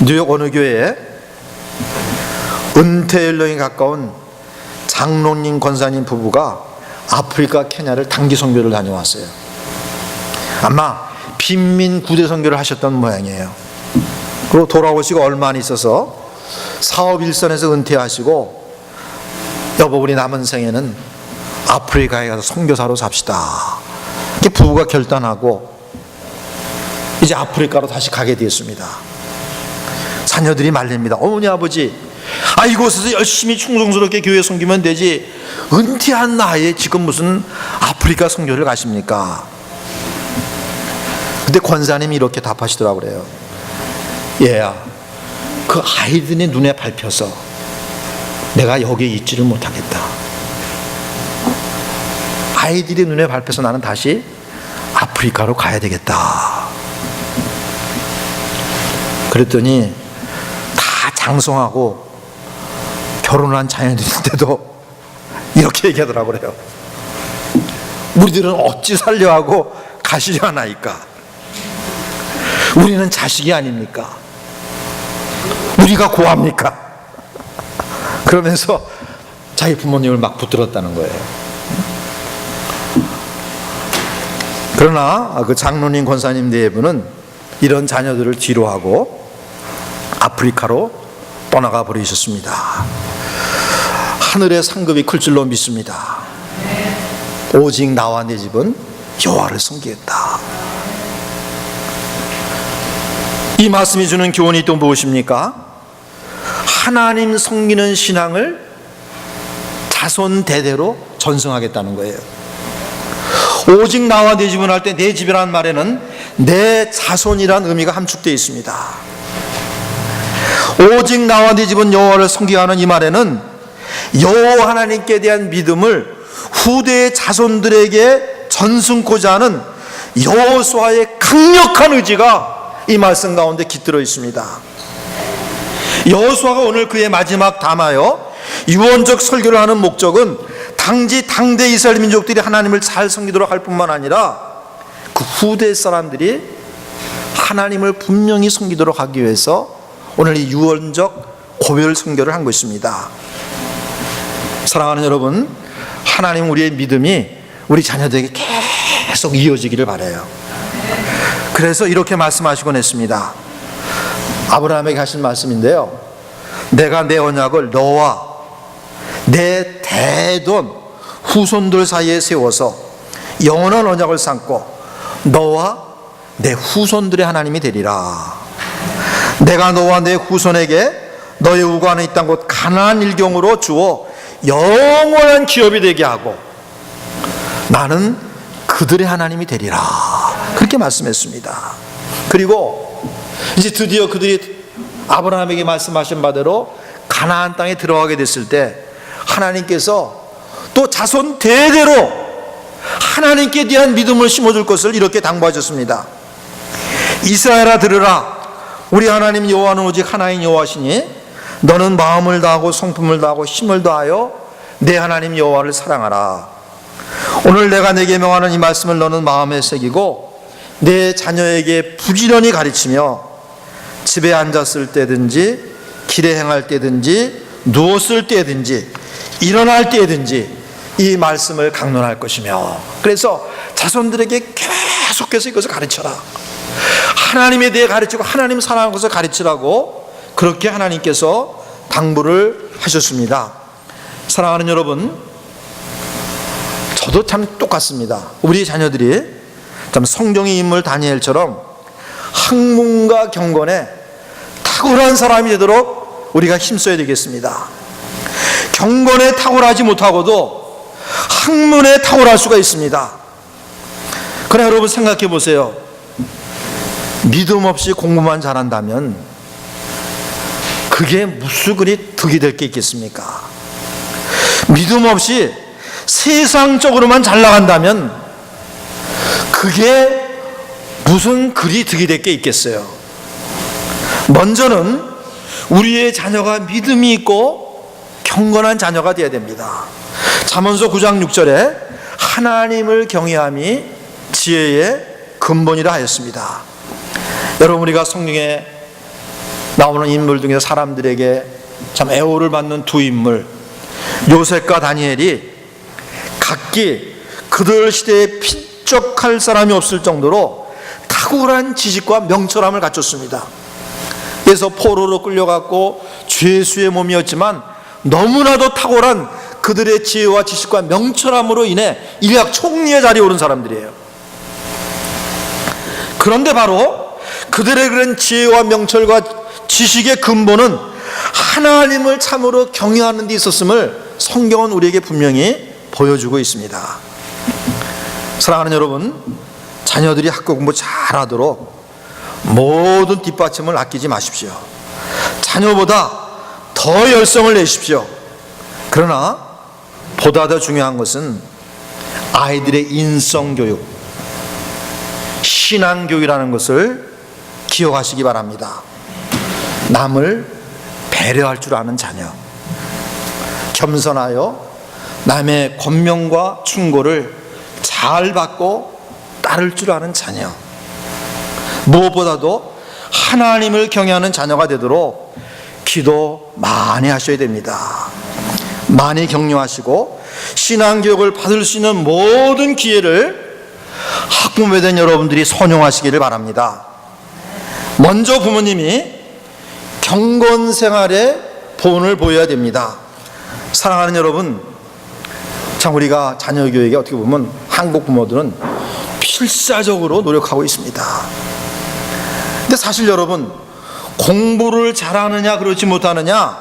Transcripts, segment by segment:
뉴욕 어느 교회에 은퇴 연령에 가까운 장로님 권사님 부부가 아프리카 케냐를 단기 선교를 다녀왔어요. 아마 빈민 구대 선교를 하셨던 모양이에요. 그리고 돌아오시고 얼마 안 있어서 사업 일선에서 은퇴하시고, 여보 우리 남은 생에는 아프리카에 가서 선교사로 삽시다, 이렇게 부부가 결단하고 이제 아프리카로 다시 가게 되었습니다. 자녀들이 말립니다. 어머니 아버지, 이곳에서 열심히 충성스럽게 교회 섬기면 되지, 은퇴한 나이에 지금 무슨 아프리카 선교를 가십니까? 근데 권사님이 이렇게 답하시더라고 그래요. 얘야, 그 아이들이 눈에 밟혀서 내가 여기에 있지를 못하겠다. 아이들이 눈에 밟혀서 나는 다시 아프리카로 가야 되겠다. 그랬더니 다 장성하고 결혼한 자녀들인데도 이렇게 얘기하더라고 그래요. 우리들은 어찌 살려 하고 가시려 하나이까? 우리는 자식이 아닙니까? 우리가 고합니까? 그러면서 자기 부모님을 막 붙들었다는 거예요. 그러나 그 장로님 권사님 네 분은 이런 자녀들을 뒤로하고 아프리카로 떠나가 버리셨습니다. 하늘의 상급이 클 줄로 믿습니다. 오직 나와 내 집은 여호와를 섬기겠다. 이 말씀이 주는 교훈이 또 무엇입니까? 하나님 섬기는 신앙을 자손 대대로 전승하겠다는 거예요. 오직 나와 내 집은 할 때 내 집이라는 말에는 내 자손이라는 의미가 함축되어 있습니다. 오직 나와 네 집은 여호와를 섬기하는 이 말에는 여호와 하나님께 대한 믿음을 후대의 자손들에게 전승코자 하는 여호수아의 강력한 의지가 이 말씀 가운데 깃들어 있습니다. 여호수아가 오늘 그의 마지막 담화여 유언적 설교를 하는 목적은 당대 이스라엘 민족들이 하나님을 잘 섬기도록 할 뿐만 아니라 그 후대 사람들이 하나님을 분명히 섬기도록 하기 위해서 오늘 이 유언적 고별 선교를 한 것입니다. 사랑하는 여러분, 하나님 우리의 믿음이 우리 자녀들에게 계속 이어지기를 바라요. 그래서 이렇게 말씀하시곤 했습니다. 아브라함에게 하신 말씀인데요, 내가 내 언약을 너와 내 대돈 후손들 사이에 세워서 영원한 언약을 삼고 너와 내 후손들의 하나님이 되리라. 내가 너와 내 후손에게 너의 우관에 있던 곳 가나안 일경으로 주어 영원한 기업이 되게 하고 나는 그들의 하나님이 되리라. 그렇게 말씀했습니다. 그리고 이제 드디어 그들이 아브라함에게 말씀하신 바대로 가나안 땅에 들어가게 됐을 때 하나님께서 또 자손 대대로 하나님께 대한 믿음을 심어줄 것을 이렇게 당부하셨습니다. 이스라엘아 들으라, 우리 하나님 여호와는 오직 하나인 여호와시니 너는 마음을 다하고 성품을 다하고 힘을 다하여 내 하나님 여호와를 사랑하라. 오늘 내가 내게 명하는 이 말씀을 너는 마음에 새기고 내 자녀에게 부지런히 가르치며 집에 앉았을 때든지 길에 행할 때든지 누웠을 때든지 일어날 때든지 이 말씀을 강론할 것이며, 그래서 자손들에게 계속해서 이것을 가르쳐라. 하나님에 대해 가르치고 하나님 사랑하는 것을 가르치라고 그렇게 하나님께서 당부를 하셨습니다. 사랑하는 여러분, 저도 참 똑같습니다. 우리 자녀들이 참 성경의 인물 다니엘처럼 학문과 경건에 탁월한 사람이 되도록 우리가 힘써야 되겠습니다. 경건에 탁월하지 못하고도 학문에 탁월할 수가 있습니다. 그러나 여러분 생각해 보세요. 믿음 없이 공부만 잘한다면 그게 무슨 그리 득이 될 게 있겠습니까? 믿음 없이 세상적으로만 잘 나간다면 그게 무슨 그리 득이 될 게 있겠어요? 먼저는 우리의 자녀가 믿음이 있고 경건한 자녀가 되어야 됩니다. 잠언서 9장 6절에 하나님을 경외함이 지혜의 근본이라 하였습니다. 여러분, 우리가 성경에 나오는 인물 중에서 사람들에게 참 애호를 받는 두 인물, 요셉과 다니엘이 각기 그들 시대에 필적할 사람이 없을 정도로 탁월한 지식과 명철함을 갖췄습니다. 그래서 포로로 끌려갔고 죄수의 몸이었지만 너무나도 탁월한 그들의 지혜와 지식과 명철함으로 인해 일약 총리의 자리에 오른 사람들이에요. 그런데 바로 그들의 그런 지혜와 명철과 지식의 근본은 하나님을 참으로 경외하는 데 있었음을 성경은 우리에게 분명히 보여주고 있습니다. 사랑하는 여러분, 자녀들이 학교 공부 잘하도록 모든 뒷받침을 아끼지 마십시오. 자녀보다 더 열성을 내십시오. 그러나 보다 더 중요한 것은 아이들의 인성교육, 신앙교육이라는 것을 기억하시기 바랍니다. 남을 배려할 줄 아는 자녀, 겸손하여 남의 권명과 충고를 잘 받고 따를 줄 아는 자녀, 무엇보다도 하나님을 경외하는 자녀가 되도록 기도 많이 하셔야 됩니다. 많이 격려하시고 신앙교육을 받을 수 있는 모든 기회를 학부모에 된 여러분들이 선용하시기를 바랍니다. 먼저 부모님이 경건생활에 본을 보여야 됩니다. 사랑하는 여러분, 참 우리가 자녀 교육에 어떻게 보면 한국 부모들은 필사적으로 노력하고 있습니다. 근데 사실 여러분, 공부를 잘하느냐 그렇지 못하느냐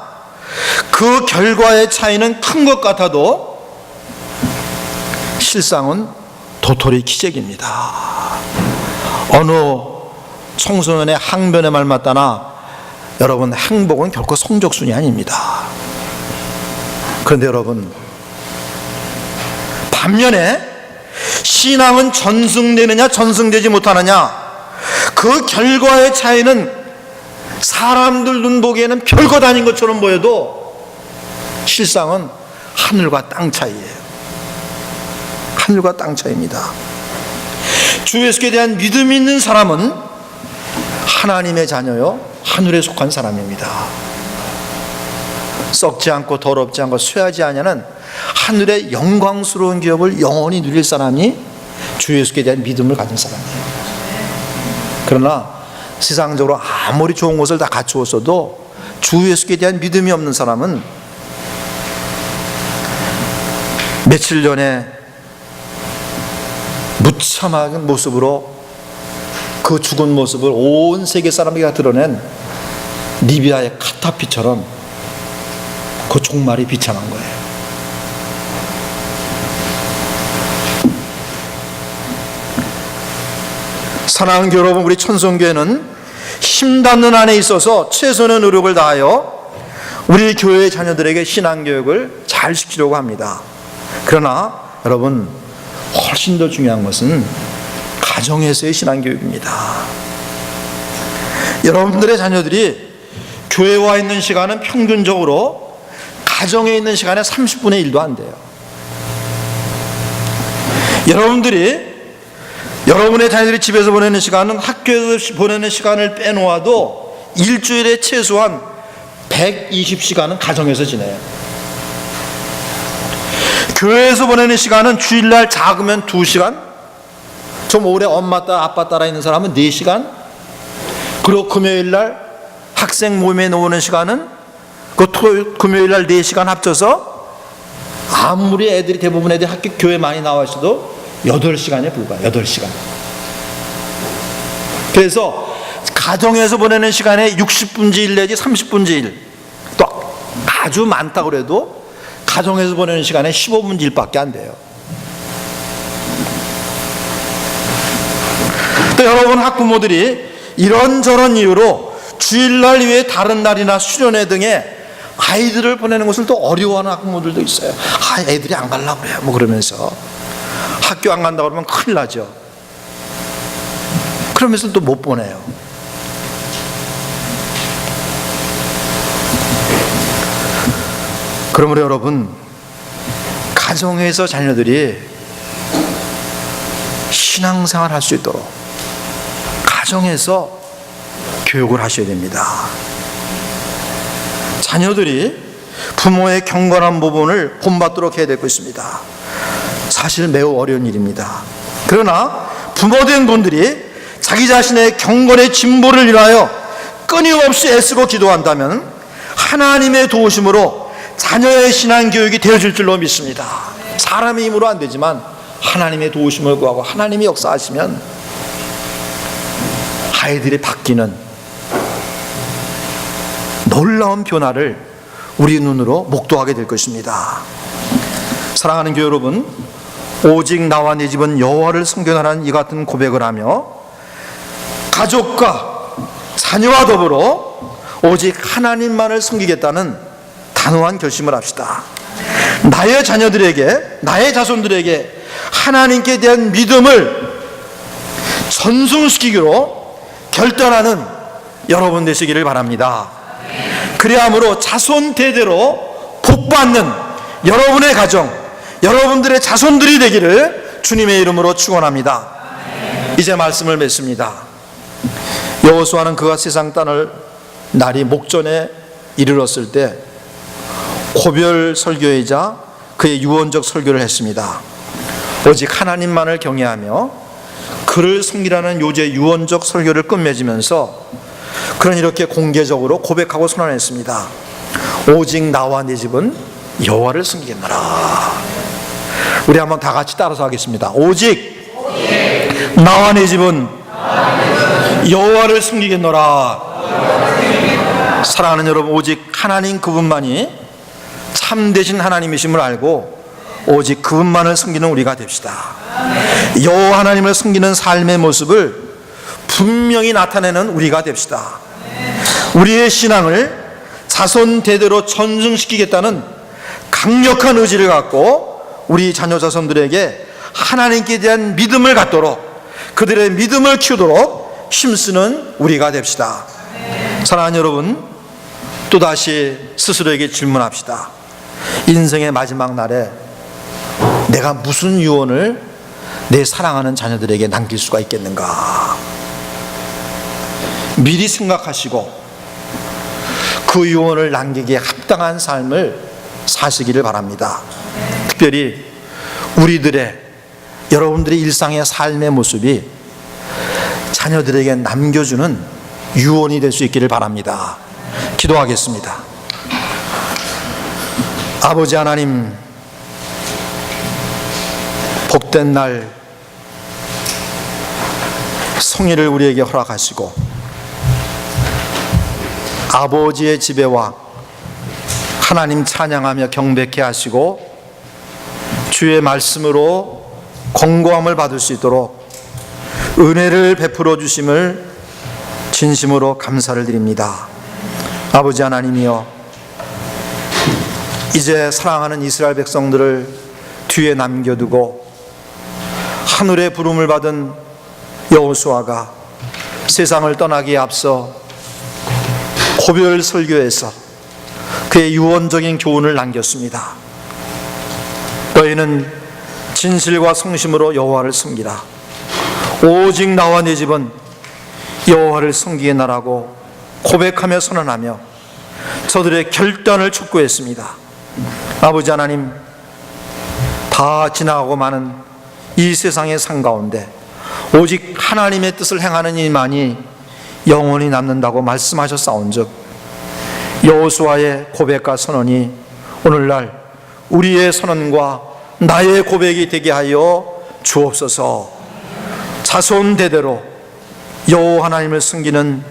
그 결과의 차이는 큰 것 같아도 실상은 도토리 키재기입니다. 어느 청소년의 항변의 말 맞다나 여러분, 행복은 결코 성적순이 아닙니다. 그런데 여러분, 반면에 신앙은 전승되느냐 전승되지 못하느냐 그 결과의 차이는 사람들 눈 보기에는 별것 아닌 것처럼 보여도 실상은 하늘과 땅 차이예요. 하늘과 땅 차이입니다. 주 예수께 대한 믿음이 있는 사람은 하나님의 자녀요, 하늘에 속한 사람입니다. 썩지 않고 더럽지 않고 쇠하지 않냐는 하늘의 영광스러운 기업을 영원히 누릴 사람이 주 예수께 대한 믿음을 가진 사람이에요. 그러나 세상적으로 아무리 좋은 것을 다 갖추었어도 주 예수께 대한 믿음이 없는 사람은 며칠 전에 무참한 모습으로 그 죽은 모습을 온 세계 사람에게 드러낸 리비아의 카타피처럼 그 종말이 비참한 거예요. 사랑하는 여러분, 우리 천성교회는 힘닿는 안에 있어서 최선의 노력을 다하여 우리 교회의 자녀들에게 신앙교육을 잘 시키려고 합니다. 그러나 여러분, 훨씬 더 중요한 것은 가정에서의 신앙교육입니다. 여러분들의 자녀들이 교회에 와 있는 시간은 평균적으로 가정에 있는 시간의 30분의 1도 안 돼요. 여러분의 자녀들이 집에서 보내는 시간은 학교에서 보내는 시간을 빼놓아도 일주일에 최소한 120시간은 가정에서 지내요. 교회에서 보내는 시간은 주일날 작으면 2시간, 좀 오래 엄마 따라 아빠 따라 있는 사람은 4시간, 그리고 금요일날 학생 모임에 놓는 시간은 그 금요일날 4시간 합쳐서 아무리 대부분 애들이 학교 교회 많이 나와 있어도 8시간에 불과해요. 8시간. 그래서 가정에서 보내는 시간에 60분의 1 내지 30분의 1, 또 아주 많다고 그래도 가정에서 보내는 시간에 15분의 1밖에 안 돼요. 또 여러분 학부모들이 이런저런 이유로 주일날 외에 다른 날이나 수련회 등에 아이들을 보내는 것을 또 어려워하는 학부모들도 있어요. 애들이 안 가려고 그래요. 그러면서 학교 안 간다고 그러면 큰일 나죠. 그러면서 또 못 보내요. 그러므로 여러분, 가정에서 자녀들이 신앙생활 할 수 있도록 가정에서 교육을 하셔야 됩니다. 자녀들이 부모의 경건한 부분을 본받도록 해야 될 것입니다. 사실 매우 어려운 일입니다. 그러나 부모된 분들이 자기 자신의 경건의 진보를 위하여 끊임없이 애쓰고 기도한다면 하나님의 도우심으로 자녀의 신앙교육이 되어질 줄로 믿습니다. 사람의 힘으로 안 되지만 하나님의 도우심을 구하고 하나님이 역사하시면 아이들이 바뀌는 놀라운 변화를 우리 눈으로 목도하게 될 것입니다. 사랑하는 교회 여러분, 오직 나와 내 집은 여호와를 섬겨나라는 이 같은 고백을 하며 가족과 자녀와 더불어 오직 하나님만을 섬기겠다는 단호한 결심을 합시다. 나의 자녀들에게, 나의 자손들에게 하나님께 대한 믿음을 전승시키기로 결단하는 여러분 되시기를 바랍니다. 그리함으로 자손 대대로 복받는 여러분의 가정, 여러분들의 자손들이 되기를 주님의 이름으로 축원합니다. 이제 말씀을 맺습니다. 여호수아는 그가 세상 떠날 날이 목전에 이르렀을 때 고별 설교이자 그의 유언적 설교를 했습니다. 오직 하나님만을 경외하며 그를 섬기라는 요제 유언적 설교를 끝맺으면서 그는 이렇게 공개적으로 고백하고 선언했습니다. 오직 나와 내 집은 여호와를 섬기겠노라. 우리 한번 다 같이 따라서 하겠습니다. 오직 나와 내 집은 여호와를 섬기겠노라. 사랑하는 여러분, 오직 하나님 그분만이 참되신 하나님이심을 알고 오직 그분만을 섬기는 우리가 됩시다. 여호와 하나님을 섬기는 삶의 모습을 분명히 나타내는 우리가 됩시다. 우리의 신앙을 자손 대대로 전승시키겠다는 강력한 의지를 갖고 우리 자녀 자손들에게 하나님께 대한 믿음을 갖도록, 그들의 믿음을 키우도록 힘쓰는 우리가 됩시다. 사랑하는 여러분, 또다시 스스로에게 질문합시다. 인생의 마지막 날에 내가 무슨 유언을 내 사랑하는 자녀들에게 남길 수가 있겠는가? 미리 생각하시고 그 유언을 남기기에 합당한 삶을 사시기를 바랍니다. 특별히 우리들의, 여러분들의 일상의 삶의 모습이 자녀들에게 남겨주는 유언이 될 수 있기를 바랍니다. 기도하겠습니다. 아버지 하나님, 복된 날 성일을 우리에게 허락하시고 아버지의 지배와 하나님 찬양하며 경배케 하시고 주의 말씀으로 권고함을 받을 수 있도록 은혜를 베풀어 주심을 진심으로 감사를 드립니다. 아버지 하나님이여, 이제 사랑하는 이스라엘 백성들을 뒤에 남겨두고 하늘의 부름을 받은 여호수아가 세상을 떠나기에 앞서 고별 설교에서 그의 유언적인 교훈을 남겼습니다. 너희는 진실과 성심으로 여호와를 섬기라. 오직 나와 내 집은 여호와를 섬기겠나라고 고백하며 선언하며 저들의 결단을 촉구했습니다. 아버지 하나님, 다 지나가고 마는 이 세상의 삶 가운데 오직 하나님의 뜻을 행하는 이만이 영원히 남는다고 말씀하셨사온즉 여호수아의 고백과 선언이 오늘날 우리의 선언과 나의 고백이 되게 하여 주옵소서. 자손 대대로 여호와 하나님을 섬기는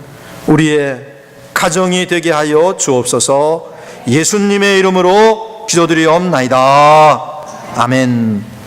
우리의 가정이 되게 하여 주옵소서. 예수님의 이름으로 기도드리옵나이다. 아멘.